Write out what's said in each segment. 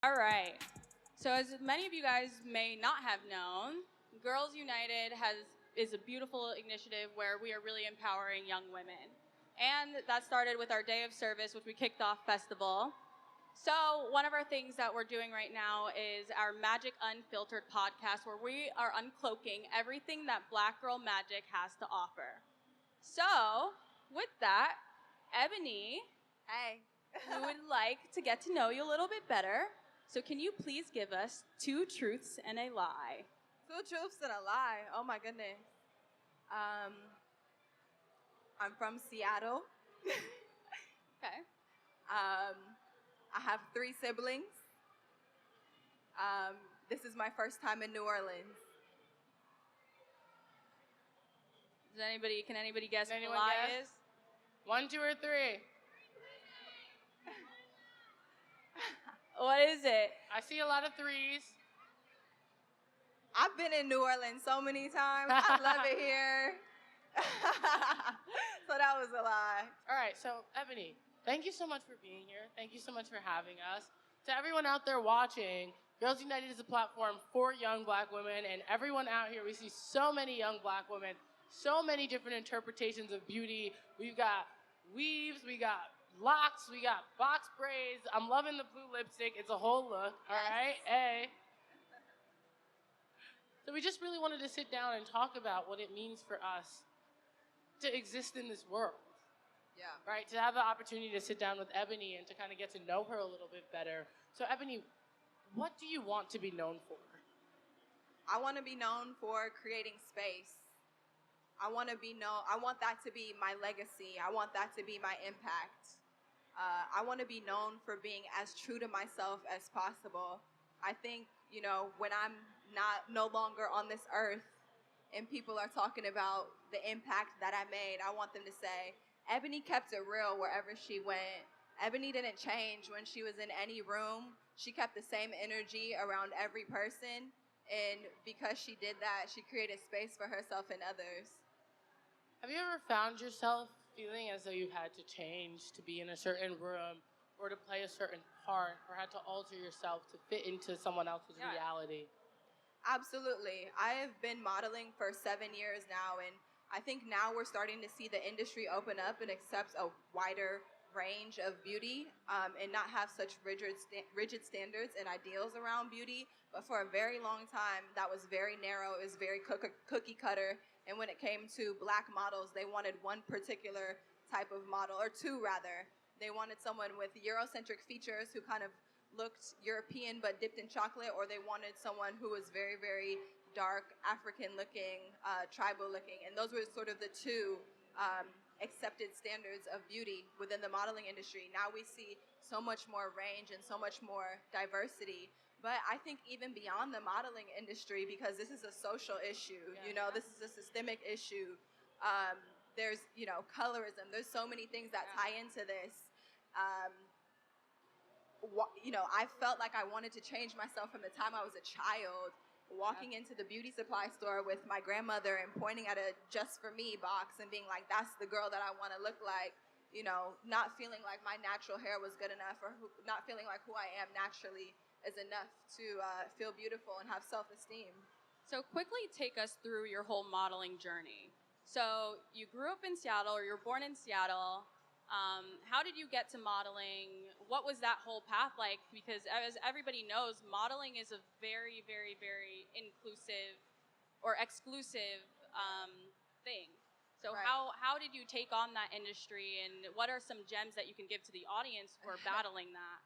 All right. So as many of you guys may not have known, Girls United is a beautiful initiative where we are really empowering young women. And that started with our Day of Service, which we kicked off festival. So one of our things that we're doing right now is our Magic Unfiltered podcast, where we are uncloaking everything that Black Girl Magic has to offer. So with that, Ebonee, Hey. we would like to get to know you a little bit better. So can you please give us 2 truths and a lie? 2 truths and a lie. Oh my goodness. I'm from Seattle. Okay. I have 3 siblings. This is my first time in New Orleans. Can anybody guess what the anyone lie guess? is? 1, 2, or 3? What is it? I see a lot of 3s. I've been in New Orleans so many times. I love it here. So that was a lie. All right, so Ebonee, thank you so much for being here. Thank you so much for having us. To everyone out there watching, Girls United is a platform for young Black women, and everyone out here, we see so many young Black women, so many different interpretations of beauty. We've got weaves, we got locks, we got box braids. I'm loving the blue lipstick. It's a whole look, all right? Hey. So we just really wanted to sit down and talk about what it means for us to exist in this world. Yeah. Right? To have the opportunity to sit down with Ebonee and to kind of get to know her a little bit better. So Ebonee, what do you want to be known for? I want to be known for creating space. I want that to be my legacy. I want that to be my impact. I want to be known for being as true to myself as possible. I think, when I'm no longer on this earth and people are talking about the impact that I made, I want them to say, Ebonee kept it real wherever she went. Ebonee didn't change when she was in any room. She kept the same energy around every person. And because she did that, she created space for herself and others. Have you ever found yourself feeling as though you had to change to be in a certain room or to play a certain part or had to alter yourself to fit into someone else's reality? Absolutely. I have been modeling for 7 years now, and I think now we're starting to see the industry open up and accept a wider range of beauty and not have such rigid standards and ideals around beauty. But for a very long time, that was very narrow. It was very cookie cutter. And when it came to Black models, they wanted one particular type of model, or 2 rather. They wanted someone with Eurocentric features who kind of looked European but dipped in chocolate, or they wanted someone who was very, very dark, African-looking, tribal-looking. And those were sort of the 2 accepted standards of beauty within the modeling industry. Now we see so much more range and so much more diversity. But I think even beyond the modeling industry, because this is a social issue, this is a systemic issue. There's, colorism. There's so many things that tie into this. I felt like I wanted to change myself from the time I was a child, walking into the beauty supply store with my grandmother and pointing at a Just For Me box and being like, that's the girl that I want to look like, not feeling like my natural hair was good enough, or not feeling like who I am naturally is enough to feel beautiful and have self-esteem. So quickly take us through your whole modeling journey. So you grew up in Seattle, or you were born in Seattle. How did you get to modeling? What was that whole path like? Because as everybody knows, modeling is a very, very, very inclusive or exclusive thing. So Right. how did you take on that industry, and what are some gems that you can give to the audience for battling that?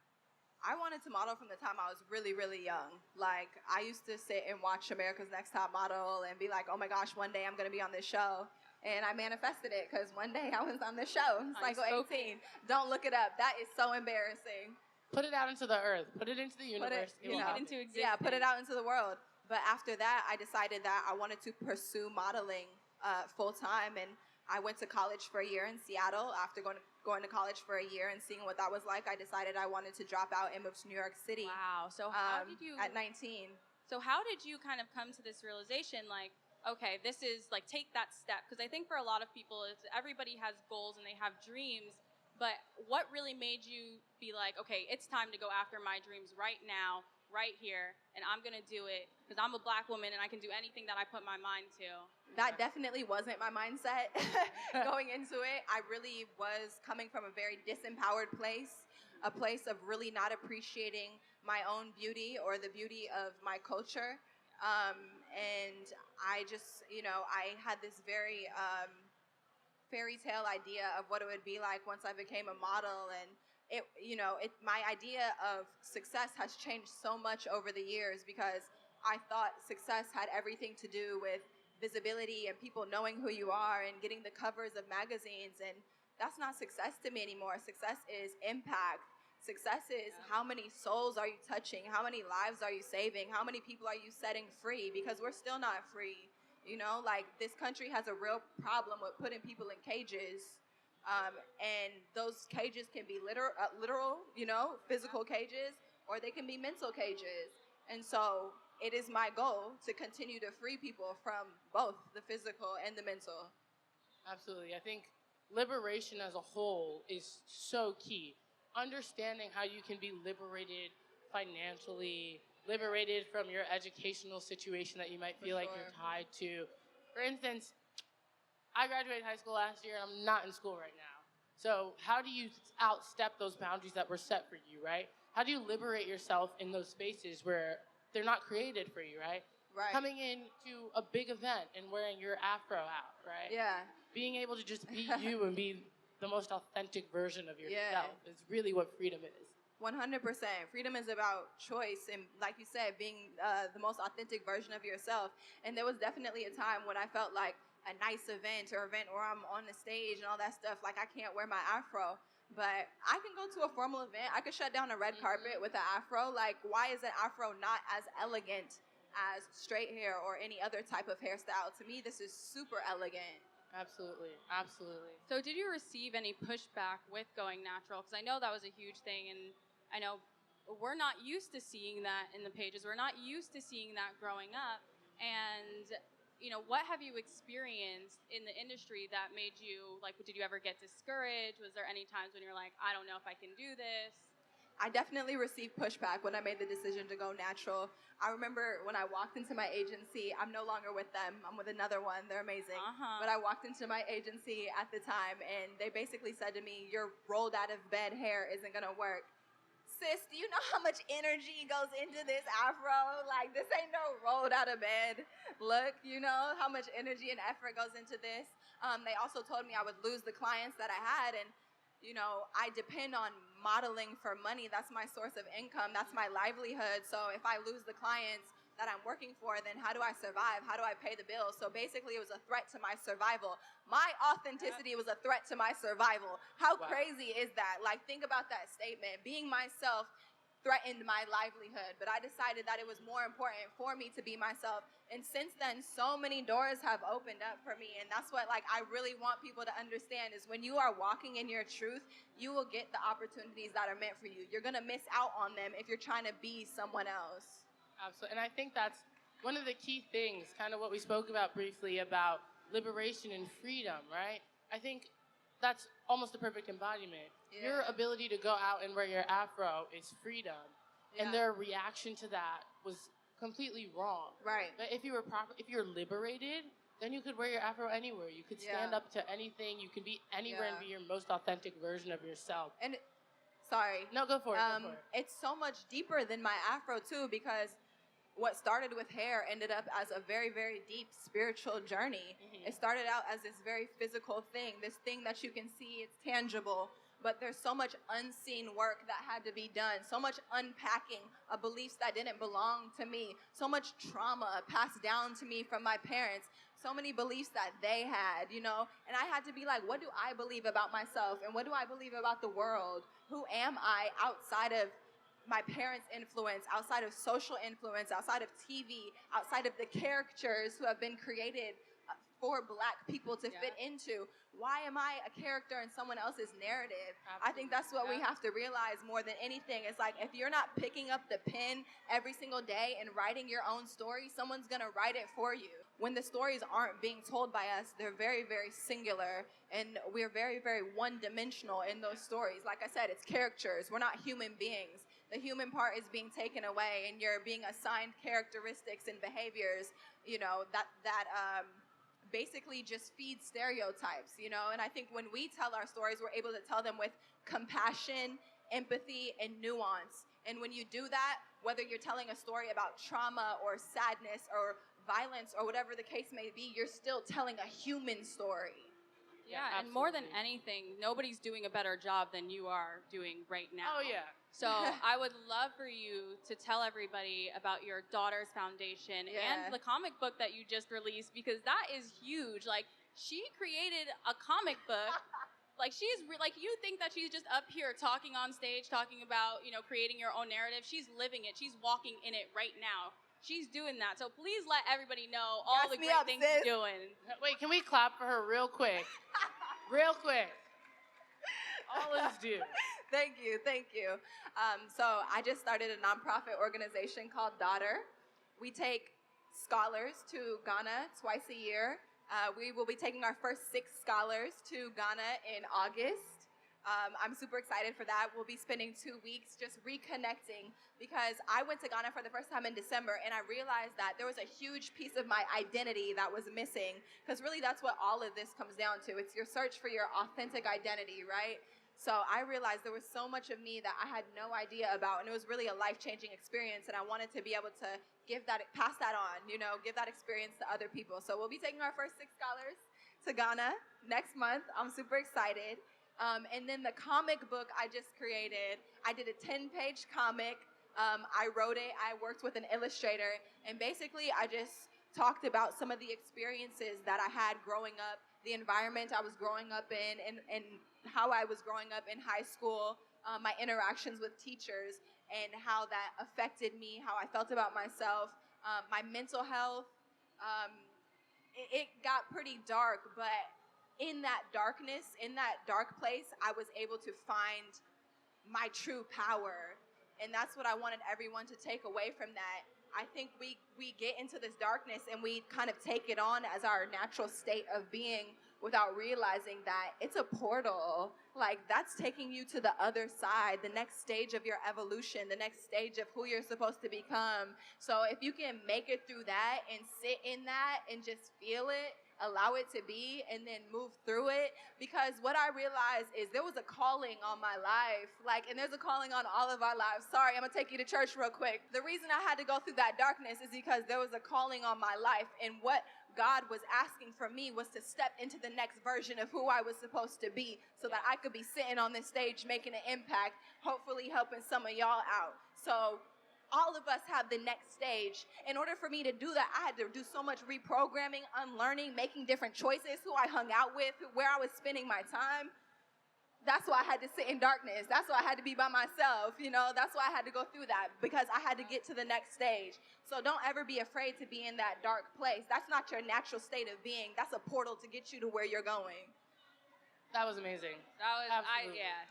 I wanted to model from the time I was really, really young. Like, I used to sit and watch America's Next Top Model and be like, oh my gosh, one day I'm going to be on this show. And I manifested it, because one day I was on this show. It's like 18. Don't look it up. That is so embarrassing. Put it out into the earth. Put it into the universe. Speak it into existence. Yeah, put it out into the world. But after that, I decided that I wanted to pursue modeling full time. And I went to college for a year in Seattle. After going to college for a year and seeing what that was like, I decided I wanted to drop out and move to New York City. Wow. So how did you... At 19. So how did you kind of come to this realization, like, okay, this is, like, take that step? Because I think for a lot of people, everybody has goals and they have dreams, But what really made you be like, okay, it's time to go after my dreams right now, right here, and I'm going to do it because I'm a black woman and I can do anything that I put my mind to? That definitely wasn't my mindset going into it. I really was coming from a very disempowered place, a place of really not appreciating my own beauty or the beauty of my culture. And I just, I had this very fairy tale idea of what it would be like once I became a model. And my idea of success has changed so much over the years because I thought success had everything to do with visibility and people knowing who you are and getting the covers of magazines. And that's not success to me anymore. Success is impact. Success is how many souls are you touching? How many lives are you saving? How many people are you setting free? Because we're still not free. Like this country has a real problem with putting people in cages. And those cages can be literal, physical cages, or they can be mental cages. And so it is my goal to continue to free people from both the physical and the mental. Absolutely. I think liberation as a whole is so key. Understanding how you can be liberated financially, liberated from your educational situation that you might feel like you're tied to. For instance, I graduated high school last year and I'm not in school right now. So how do you outstep those boundaries that were set for you, right? How do you liberate yourself in those spaces where they're not created for you, right? Right. Coming into a big event and wearing your Afro out, right? Yeah. Being able to just be you and be the most authentic version of yourself is really what freedom is. 100%. Freedom is about choice and, like you said, being the most authentic version of yourself. And there was definitely a time when I felt like a nice event or event where I'm on the stage and all that stuff, like I can't wear my Afro. But I can go to a formal event. I could shut down a red carpet with an Afro. Like, why is an Afro not as elegant as straight hair or any other type of hairstyle? To me, this is super elegant. Absolutely, absolutely. So did you receive any pushback with going natural? Because I know that was a huge thing, and I know we're not used to seeing that in the pages. We're not used to seeing that growing up. And, what have you experienced in the industry that made you, like, did you ever get discouraged? Was there any times when you're like, I don't know if I can do this? I definitely received pushback when I made the decision to go natural. I remember when I walked into my agency, I'm no longer with them. I'm with another one. They're amazing. But I walked into my agency at the time, and they basically said to me, your rolled out of bed hair isn't going to work. Sis, do you know how much energy goes into this Afro? Like, this ain't no rolled out of bed look. You know how much energy and effort goes into this? They also told me I would lose the clients that I had, and I depend on modeling for money. That's my source of income. That's my livelihood. So if I lose the clients that I'm working for, then how do I survive? How do I pay the bills? So basically, it was a threat to my survival. My authenticity was a threat to my survival. How crazy is that? Like, think about that statement. Being myself threatened my livelihood, but I decided that it was more important for me to be myself. And since then, so many doors have opened up for me. And that's what, I really want people to understand is when you are walking in your truth, you will get the opportunities that are meant for you. You're going to miss out on them if you're trying to be someone else. Absolutely. And I think that's one of the key things, kind of what we spoke about briefly about liberation and freedom, right? I think that's almost the perfect embodiment. Yeah. Your ability to go out and wear your Afro is freedom. Yeah. And their reaction to that was completely wrong. Right. But if you're liberated, then you could wear your Afro anywhere. You could stand up to anything. You can be anywhere and be your most authentic version of yourself. And sorry. No, go for it. Go for it. It's so much deeper than my Afro, too, because what started with hair ended up as a very, very deep spiritual journey. Mm-hmm. It started out as this very physical thing, this thing that you can see, it's tangible, but there's so much unseen work that had to be done, so much unpacking of beliefs that didn't belong to me, so much trauma passed down to me from my parents, so many beliefs that they had, and I had to be like, what do I believe about myself, and what do I believe about the world? Who am I outside of my parents' influence, outside of social influence, outside of TV, outside of the caricatures who have been created for Black people to fit into? Why am I a character in someone else's narrative? Absolutely. I think that's what we have to realize more than anything. It's like, if you're not picking up the pen every single day and writing your own story, someone's going to write it for you. when the stories aren't being told by us, they're very, very singular, and we're very, very one-dimensional in those stories. Like I said, it's characters. We're not human beings. The human part is being taken away, and you're being assigned characteristics and behaviors, that basically just feed stereotypes, And I think when we tell our stories, we're able to tell them with compassion, empathy, and nuance. And when you do that, whether you're telling a story about trauma or sadness or violence or whatever the case may be, you're still telling a human story. Yeah, and more than anything, nobody's doing a better job than you are doing right now. Oh, yeah. So I would love for you to tell everybody about your daughter's foundation and the comic book that you just released, because that is huge. Like, she created a comic book. Like, you think that she's just up here talking on stage, talking about, creating your own narrative. She's living it. She's walking in it right now. She's doing that. So please let everybody know all the great things she's doing. Wait, can we clap for her real quick? Real quick. All is due. Thank you. So I just started a nonprofit organization called Daughter. We take scholars to Ghana twice a year. We will be taking our first 6 scholars to Ghana in August. I'm super excited for that. We'll be spending 2 weeks just reconnecting, because I went to Ghana for the first time in December, and I realized that there was a huge piece of my identity that was missing, because really that's what all of this comes down to. It's your search for your authentic identity, right? So I realized there was so much of me that I had no idea about, and it was really a life-changing experience, and I wanted to be able to pass that on, give that experience to other people. So we'll be taking our first 6 scholars to Ghana next month. I'm super excited. And then the comic book I just created, I did a 10-page comic. I wrote it. I worked with an illustrator. And basically, I just talked about some of the experiences that I had growing up, the environment I was growing up in, and how I was growing up in high school, my interactions with teachers, and how that affected me, how I felt about myself, my mental health. It got pretty dark, but in that darkness, in that dark place, I was able to find my true power. And that's what I wanted everyone to take away from that. I think we get into this darkness and we kind of take it on as our natural state of being without realizing that it's a portal. Like, that's taking you to the other side, the next stage of your evolution, the next stage of who you're supposed to become. So if you can make it through that and sit in that and just feel it, allow it to be, and then move through it. Because what I realized is there was a calling on my life, and there's a calling on all of our lives. Sorry, I'm gonna take you to church real quick. The reason I had to go through that darkness is because there was a calling on my life, and what God was asking from me was to step into the next version of who I was supposed to be, so that I could be sitting on this stage making an impact, hopefully helping some of y'all out. So all of us have the next stage. In order for me to do that, I had to do so much reprogramming, unlearning, making different choices, who I hung out with, where I was spending my time. That's why I had to sit in darkness. That's why I had to be by myself. That's why I had to go through that, because I had to get to the next stage. So don't ever be afraid to be in that dark place. That's not your natural state of being. That's a portal to get you to where you're going. That was amazing. Absolutely. Yeah.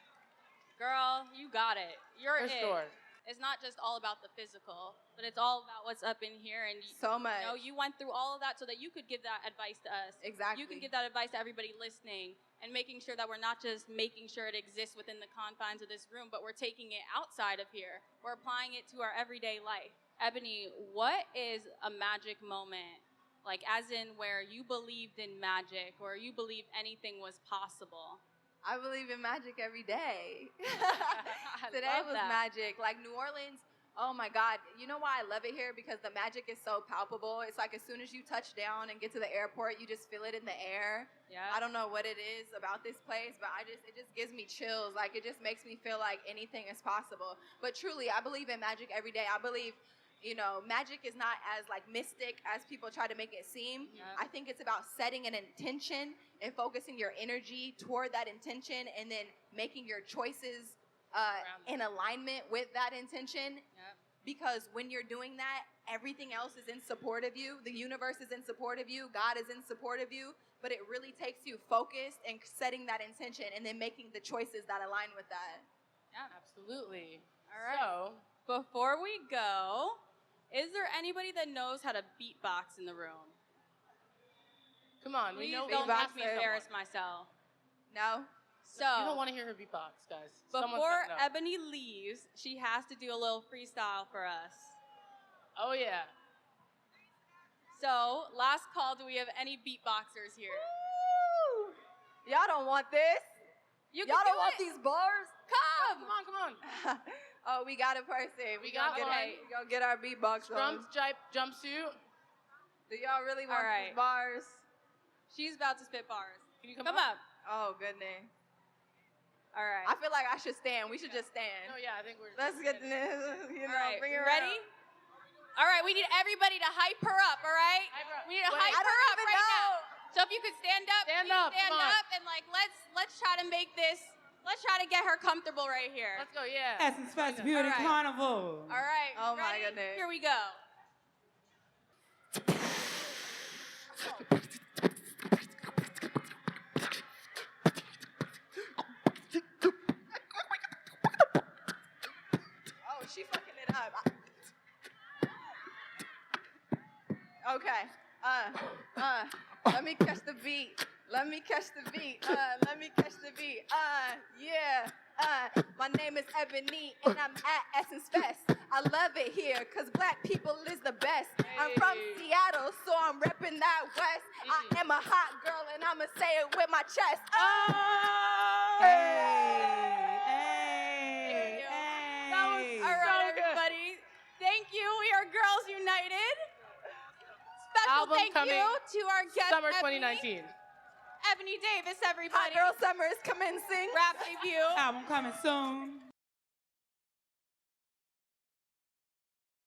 Girl, you got it. You're For sure. It's not just all about the physical, but it's all about what's up in here. And so much. You went through all of that so that you could give that advice to us. Exactly. You can give that advice to everybody listening, and making sure that we're not just making sure it exists within the confines of this room, but we're taking it outside of here. We're applying it to our everyday life. Ebonee, what is a magic moment? Like, as in where you believed in magic, or you believed anything was possible? I believe in magic every day. Today was magic. Like, New Orleans, oh my God. You know why I love it here? Because the magic is so palpable. It's like as soon as you touch down and get to the airport, you just feel it in the air. Yeah. I don't know what it is about this place, but it just gives me chills. Like, it just makes me feel like anything is possible. But truly, I believe in magic every day. I believe magic is not as mystic as people try to make it seem. Yep. I think it's about setting an intention and focusing your energy toward that intention, and then making your choices in alignment with that intention. Yep. Because when you're doing that, everything else is in support of you. The universe is in support of you. God is in support of you. But it really takes you focused and setting that intention, and then making the choices that align with that. Yeah, absolutely. All right. So, before we go, is there anybody that knows how to beatbox in the room? Come on, we Please know. don't we make have me someone. embarrass myself. No? You don't So, want to hear her beatbox, guys. Someone's before coming up. Ebonee leaves, she has to do a little freestyle for us. Oh yeah. So, last call, do we have any beatboxers here? Woo! Y'all don't want this. You Y'all can don't do want it. these bars? Come! Come on. Oh, we got a person. We got gonna one. We gonna get our beatbox on. Scrum jumpsuit. Do y'all really want All right. these bars? She's about to spit bars. Can you come Come up? up. Oh, goodness. All right. I feel like I should stand. We should just stand. No, yeah, I think we're. Let's get this, All right. bring it Ready? around. All right, we need everybody to hype her up, all right? Hype her up. We need to Wait, hype I her don't up even right know. now. So if you could stand up, Stand please up, stand come on. up, and like let's try to make this. Let's try to get her comfortable right here. Let's go, yeah. Essence Fest Beauty All right. Carnival. All right. Oh, my ready? goodness. Here we go. Oh, she fucking it up. Okay. Let me catch the beat. Let me catch the beat. Let me catch the beat. Yeah. My name is Ebonee, and I'm at Essence Fest. I love it here, cause black people is the best. I'm from Hey. Seattle, so I'm repping that West. I am a hot girl, and I'ma say it with my chest. Hey, That was hey. All right, So good. everybody. Thank you. We are Girls United. Special Album thank coming you to our guest, Summer Ebonee. 2019. Ebonee Davis, Hot everybody. Girl Summer is commencing. Rap debut. Album coming soon.